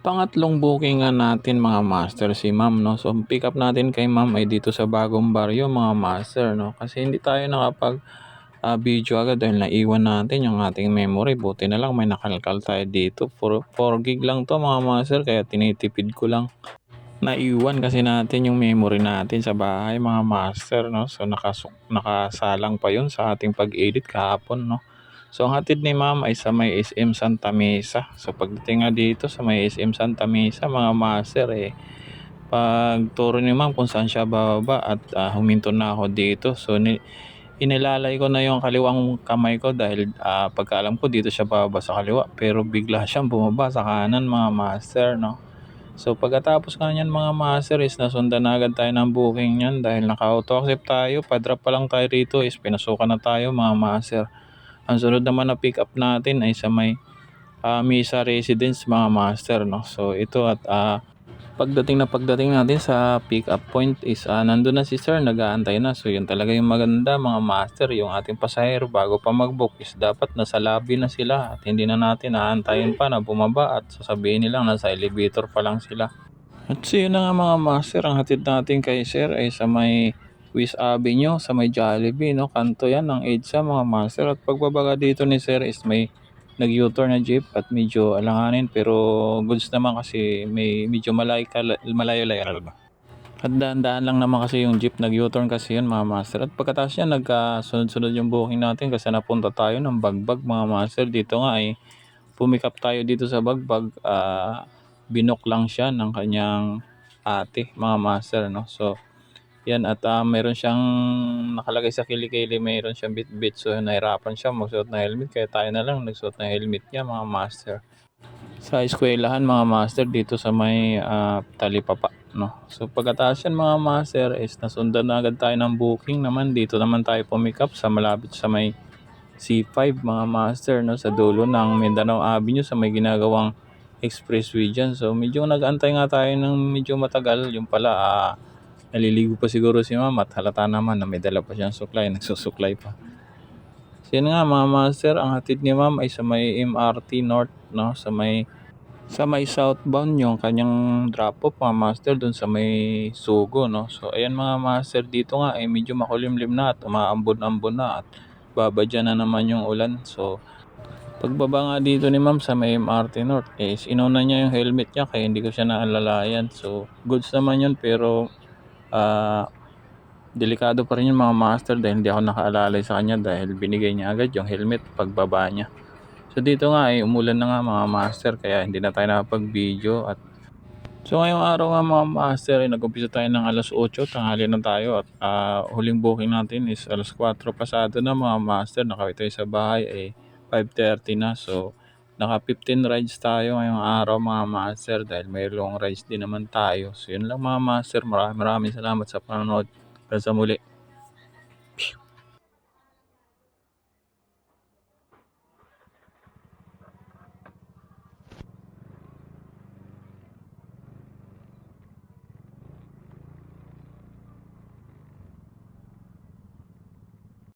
Pangatlong booking nga natin mga master si ma'am 'no. So pick up natin kay ma'am ay dito sa Bagong Baryo mga master 'no. Kasi hindi tayo video agad dahil naiwan natin yung ating memory. Buti na lang may nakalkal tayo dito. 4 gig lang 'to mga master kaya tinitipid ko lang. Naiwan kasi natin yung memory natin sa bahay mga master 'no. So nakasalang pa yun sa ating pag-edit kahapon 'no. So ang hatid ni ma'am ay sa may SM Santa Mesa. So pagdating nga dito sa may SM Santa Mesa mga master pagturo ni ma'am kung saan siya bababa at huminto na ako dito. So inilalay ko na yung kaliwang kamay ko dahil pagkaalam ko dito siya bababa sa kaliwa pero bigla siyang bumaba sa kanan mga master no. So pagkatapos nga niyan mga master nasundan na agad tayo ng booking niyan dahil naka-auto accept tayo. Pa-drop pa lang tayo rito pinasukan na tayo mga master. Ang sunod naman na pick up natin ay sa may Mesa Residence mga master no. So ito at pagdating natin sa pick up point nandun na si sir, nag-aantay na. So yun talaga yung maganda mga master, yung ating pasahero bago pa mag-book dapat nasa lobby na sila at hindi na natin aantayin pa na bumaba at sasabihin nilang nasa elevator pa lang sila. At so yun na nga mga master, ang hatid natin kay sir ay sa may West Avenue, sa may Jollibee, no? Kanto yan ng EDSA mga master. At pagbabaga dito ni sir may nag-U-turn na jeep at medyo alanganin pero goods naman kasi may medyo malayo-layo ba. At daan-daan lang naman kasi yung jeep, nag-U-turn kasi yun mga master. At pagkatapos yan, nagkasunod-sunod yung booking natin kasi napunta tayo ng Bagbag mga master. Dito nga ay pumikap tayo dito sa Bagbag. Binok lang siya ng kanyang ate mga master no. So yan at mayroon siyang nakalagay sa kilikili, mayroon siyang bit-bit. So nahirapan siya magsuot ng helmet kaya tayo na lang nagsuot ng helmet niya mga master. Sa eskwelahan mga master dito sa may Talipapa no. So pagkatapos yan mga master nasundan na agad tayo ng booking naman. Dito naman tayo pumikap sa malapit sa may C5 mga master no, sa dulo ng Mindanao Avenue sa may ginagawang expressway dyan. So medyo nag-antay nga tayo ng medyo matagal. Yung pala naliligo pa siguro si ma'am at halata naman na may dala pa siyang suklay, nagsusuklay pa. So yun nga mga master, ang hatid ni ma'am ay sa may MRT North no, sa may southbound yung kanyang drop off mga master dun sa may Sugo no. So ayan mga master, dito nga ay medyo makulimlim na at umaambon-ambon na at babadya na naman yung ulan. So pagbaba nga dito ni ma'am sa may MRT North inuna niya yung helmet niya kaya hindi ko siya naalalayan. So goods naman yun pero delikado pa rin yung mga master dahil hindi ako nakaalalay sa kanya dahil binigay niya agad yung helmet pagbaba niya. So dito nga umulan na nga mga master kaya hindi na tayo nakapag-video. At so ngayong araw nga mga master nag-umpisa tayo ng alas 8, tanghali na tayo at huling booking natin is alas 4 pasado na mga master. Nakawit tayo sa bahay 5:30 na. So naka 15 rides tayo ngayong araw mga master dahil may long rides din naman tayo. So yun lang mga master, maraming salamat sa panonood. Hanggang sa muli.